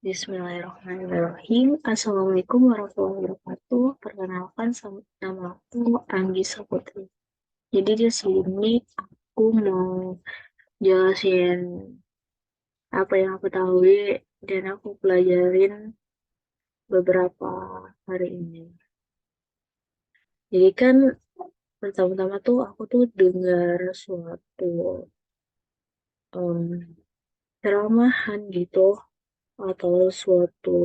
Bismillahirrahmanirrahim. Assalamualaikum warahmatullahi wabarakatuh. Perkenalkan, nama aku Anggi Saputri. Jadi di sini aku mau jelasin apa yang aku tahu dan aku pelajarin beberapa hari ini. Jadi kan pertama-tama tuh aku tuh dengar suatu um, ceramahan gitu atau suatu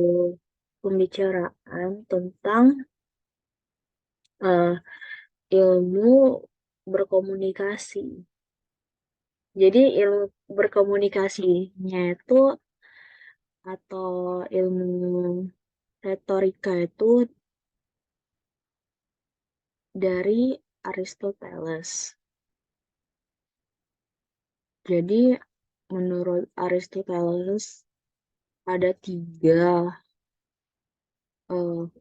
pembicaraan tentang uh, ilmu berkomunikasi. Jadi ilmu berkomunikasinya itu atau ilmu retorika itu dari Aristoteles. Jadi menurut Aristoteles ada tiga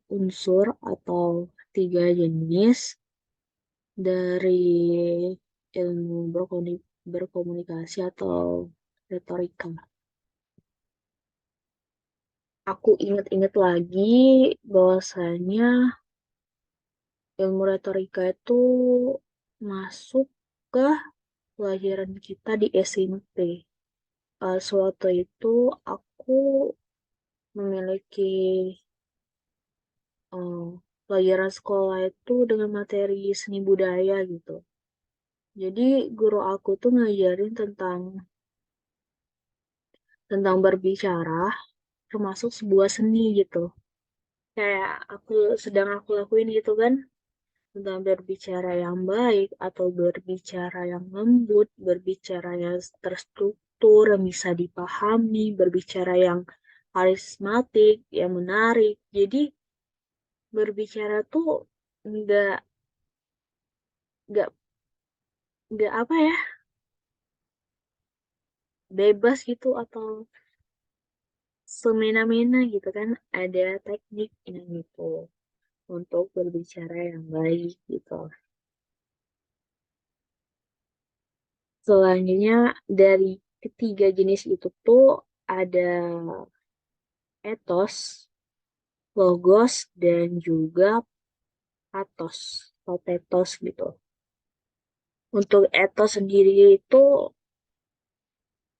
unsur atau tiga jenis dari ilmu berkomunikasi atau retorika. Aku ingat-ingat lagi bahwasanya ilmu retorika itu masuk ke pelajaran kita di SMP. Sewaktu itu aku memiliki uh, pelajaran sekolah itu dengan materi seni budaya gitu. Jadi guru aku tuh ngajarin tentang berbicara termasuk sebuah seni gitu. Kayak aku lakuin gitu kan, tentang berbicara yang baik atau berbicara yang lembut, berbicara yang terstruktur, yang bisa dipahami, berbicara yang karismatik, yang menarik. Jadi berbicara tuh nggak nggak nggak apa ya, bebas gitu atau semena-mena gitu kan. Ada tekniknya gitu untuk berbicara yang baik gitu. Selanjutnya dari ketiga jenis itu tuh ada etos, logos, dan juga pathos atau petos gitu. Untuk etos sendiri itu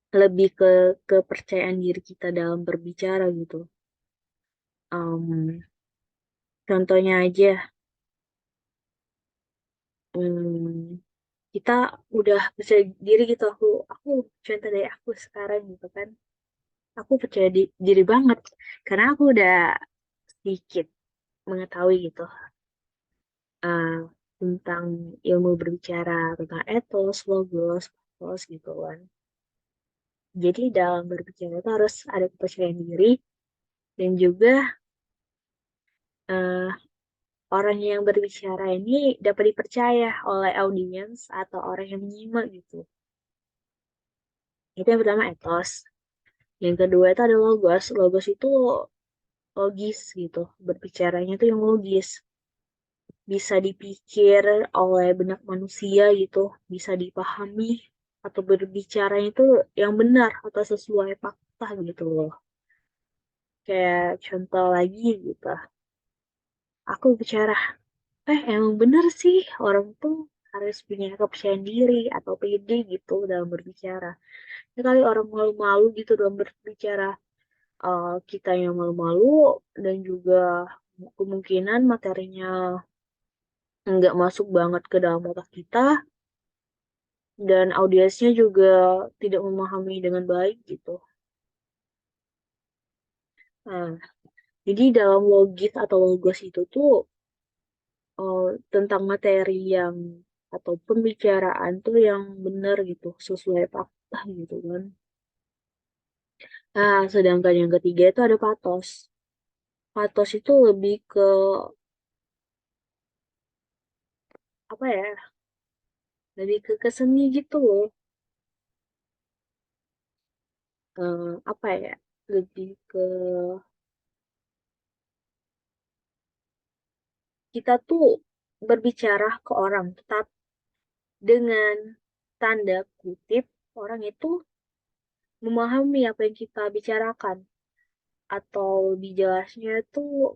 lebih ke kepercayaan diri kita dalam berbicara gitu. Contohnya aja, um, kita udah percaya diri gitu. Aku contoh dari aku sekarang gitu kan. Aku percaya diri banget karena aku udah sedikit mengetahui gitu uh, tentang ilmu berbicara, tentang etos, logos, pathos gitu kan. Jadi dalam berbicara itu harus ada kepercayaan diri dan juga uh, orang yang berbicara ini dapat dipercaya oleh audiens atau orang yang menyimak gitu. Itu yang pertama etos. Yang kedua itu ada logos. Logos itu logis gitu. Berbicaranya itu yang logis. Bisa dipikir oleh benak manusia gitu. Bisa dipahami atau berbicara itu yang benar atau sesuai fakta gitu loh. Kayak contoh lagi gitu. Aku bicara, emang bener sih orang tuh harus punya kepercayaan diri atau pede gitu dalam berbicara. Ya kali orang malu-malu gitu dalam berbicara, kita yang malu-malu dan juga kemungkinan materinya nggak masuk banget ke dalam otak kita dan audiensnya juga tidak memahami dengan baik gitu. Nah, jadi dalam logis atau logos itu tuh tentang materi yang atau pembicaraan tuh yang benar gitu, sesuai fakta gitu kan. Nah, sedangkan yang ketiga itu ada patos. Patos itu lebih ke apa ya? Lebih ke seni gitu loh. Apa ya? Lebih ke kita tuh berbicara ke orang, tetap dengan tanda kutip orang itu memahami apa yang kita bicarakan. atau lebih jelasnya itu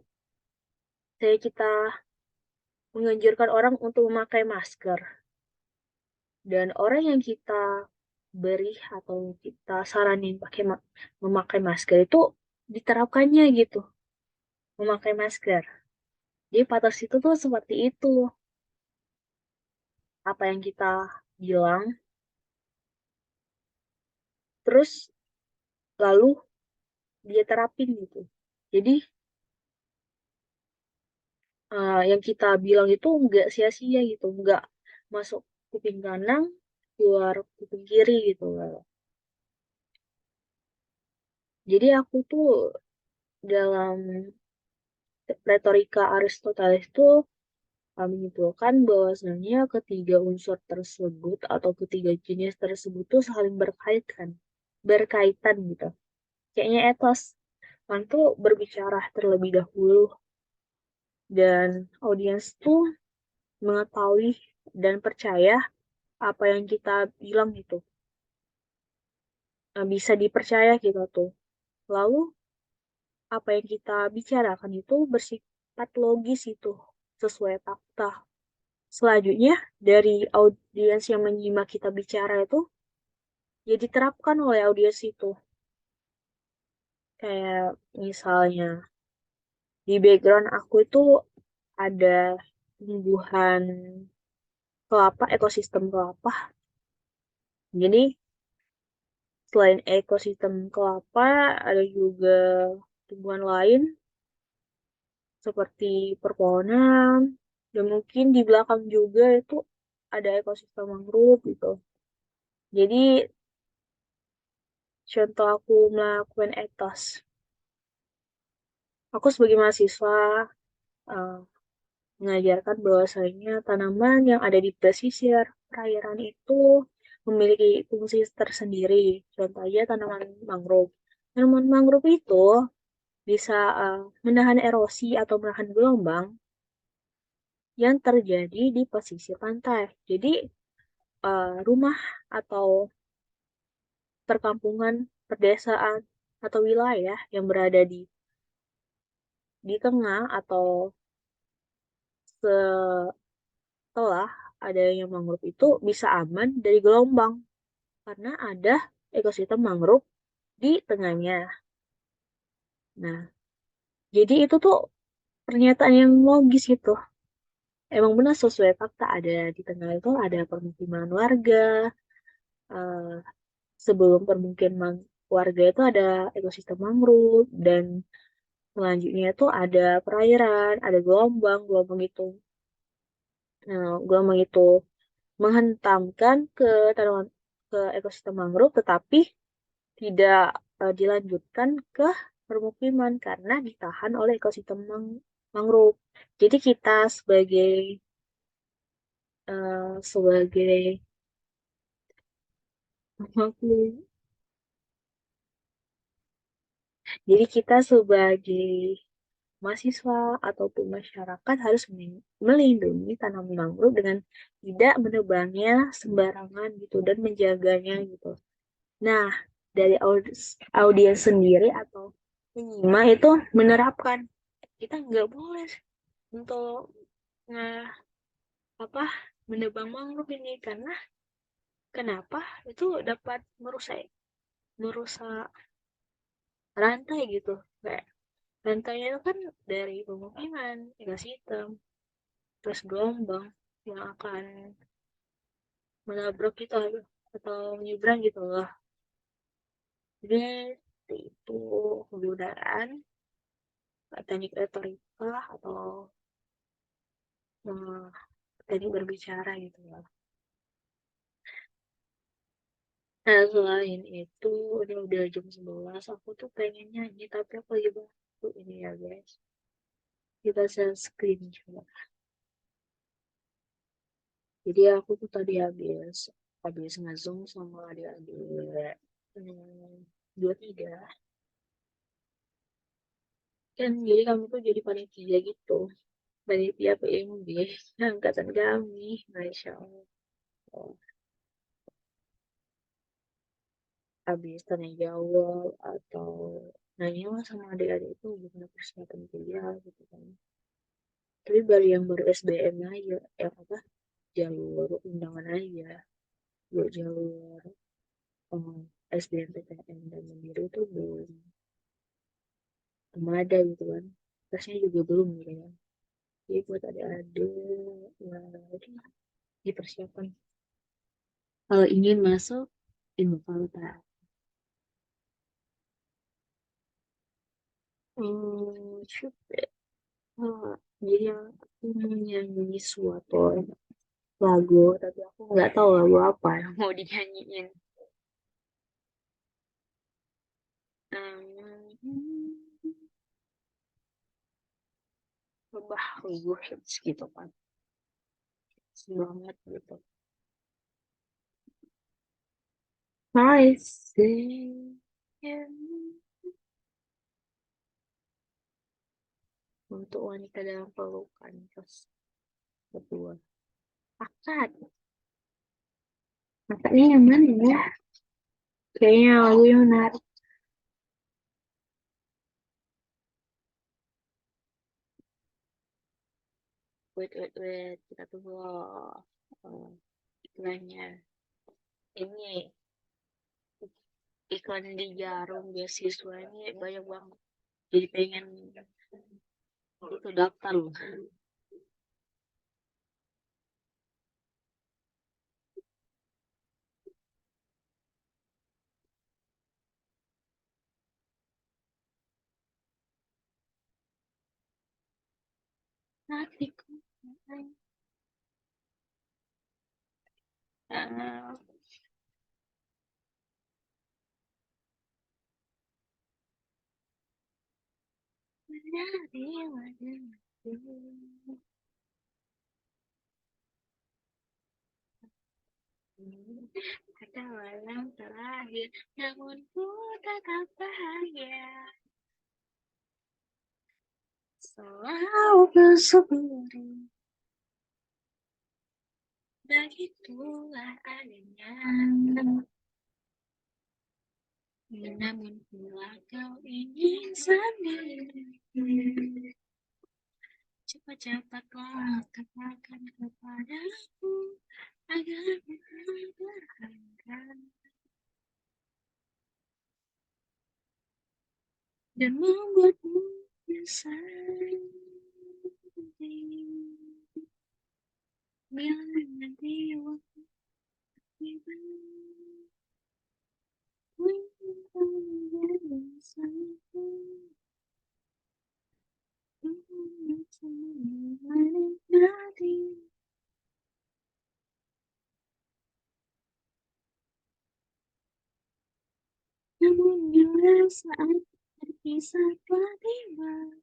kita menganjurkan orang untuk memakai masker, dan orang yang kita beri atau kita saranin memakai masker itu diterapkannya gitu, memakai masker. Jadi patos itu tuh seperti itu, apa yang kita bilang terus lalu dia terapin gitu. Jadi yang kita bilang itu nggak sia-sia gitu, nggak masuk kuping kanan keluar kuping kiri gitu. Jadi aku tuh dalam retorika Aristoteles itu menyimpulkan bahwasanya ketiga unsur tersebut atau ketiga jenis tersebut tuh saling berkaitan gitu. Kayaknya etos kan tuh berbicara terlebih dahulu, dan audiens tuh mengetahui dan percaya apa yang kita bilang gitu. Bisa dipercaya gitu tuh. Lalu apa yang kita bicarakan itu bersifat logis itu, sesuai fakta. Selanjutnya, dari audiens yang menyimak kita bicara itu, ya diterapkan oleh audiens itu. Kayak misalnya, di background aku itu ada tumbuhan kelapa, ekosistem kelapa. Jadi, selain ekosistem kelapa, ada juga tumbuhan lain seperti perpohonan, dan mungkin di belakang juga itu ada ekosistem mangrove gitu. Jadi, contoh aku melakukan etos. Aku sebagai mahasiswa eh, mengajarkan bahwasanya tanaman yang ada di pesisir perairan itu memiliki fungsi tersendiri. Contohnya tanaman mangrove. Tanaman mangrove itu bisa menahan erosi atau menahan gelombang yang terjadi di pesisir pantai. Jadi rumah atau perkampungan, perdesaan atau wilayah yang berada di tengah atau setelah adanya mangrove itu bisa aman dari gelombang karena ada ekosistem mangrove di tengahnya. Nah, jadi itu tuh pernyataan yang logis gitu. Emang benar sesuai fakta, ada di tengah itu ada permukiman warga. eh, Sebelum permukiman warga itu ada ekosistem mangrove, dan selanjutnya itu ada perairan, ada gelombang, gelombang itu. Nah, gelombang itu menghentamkan ke tanaman ke ekosistem mangrove, tetapi tidak dilanjutkan ke permukiman karena ditahan oleh ekosistem mangrove. Jadi kita sebagai jadi kita sebagai mahasiswa ataupun masyarakat harus melindungi tanaman mangrove dengan tidak menebangnya sembarangan gitu dan menjaganya gitu. Nah, dari audiens sendiri atau penyimak itu menerapkan, kita nggak boleh untuk nggak apa menebang mangrove ini, karena kenapa itu dapat merusak merusak rantai gitu. Kayak rantainya itu kan dari pemukiman, ekosistem, terus gelombang yang akan menabrak kita atau menyeberang gitu loh. Jadi itu penggunaan teknik retorika atau teknik berbicara gitu loh. Nah, selain itu, ini udah jam 11, aku tuh pengen nyanyi, tapi aku lagi bantu ini ya guys. Kita share screen coba. Jadi aku tuh tadi habis nge-zoom sama adik-adik hmm, 23. Kan jadi kamu tuh jadi panitia gitu. Panitia PMB, angkatan kami. Masya Allah. habis tanya jawab atau nanya lah sama adik-adik itu gimana persiapan kuliah gitu kan. Tapi baru yang baru SBM aja, apa jalur undangan aja, buat jalur SBMPTN dan Mandiri itu belum ada gitu kan. Tesnya juga belum gitu kan. Jadi buat adik-adik ya udah dipersiapkan kalau ingin masuk ilmu fakultas. Shoot. Jadi aku mau nyanyi suatu lagu, tapi aku nggak tahu lagu apa yang mau dinyanyiin. Hmm, Lebah lagu hits gitu kan. Banget gitu. I say, untuk wanita dalam pelukan terus kedua akad makanya yang mana ya, kayaknya lagu yang menarik. Wait, kita tunggu iklannya. Ini iklan di Jarum beasiswa ini banyak banget, jadi pengen itu daftar loh. Hatiku ah, menari wajahmu. Kata malam terakhir, namun ku tetap bahagia. Selalu bersyukur, begitulah adanya. Namun bila kau ingin sendiri, cepat-cepatlah katakan kepadaku agar kita berangkat dan membuatmu bersedih. Bila nanti waktu tiba, ku menjadi satu. Namun bila saat berpisah telah tiba,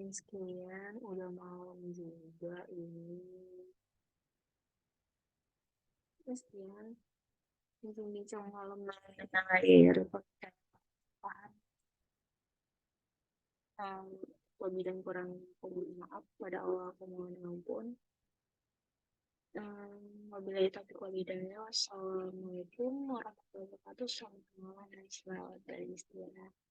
sekian udah malam juga ini. Sekian bincang-bincang malam tentang air pakai paham. Lebih dan kurang mohon maaf pada Allah, aku mohon ampun. Wabillahi taufiq wal hidayah. Wassalamualaikum warahmatullahi wabarakatuh. Selamat malam dan selamat beristirahat.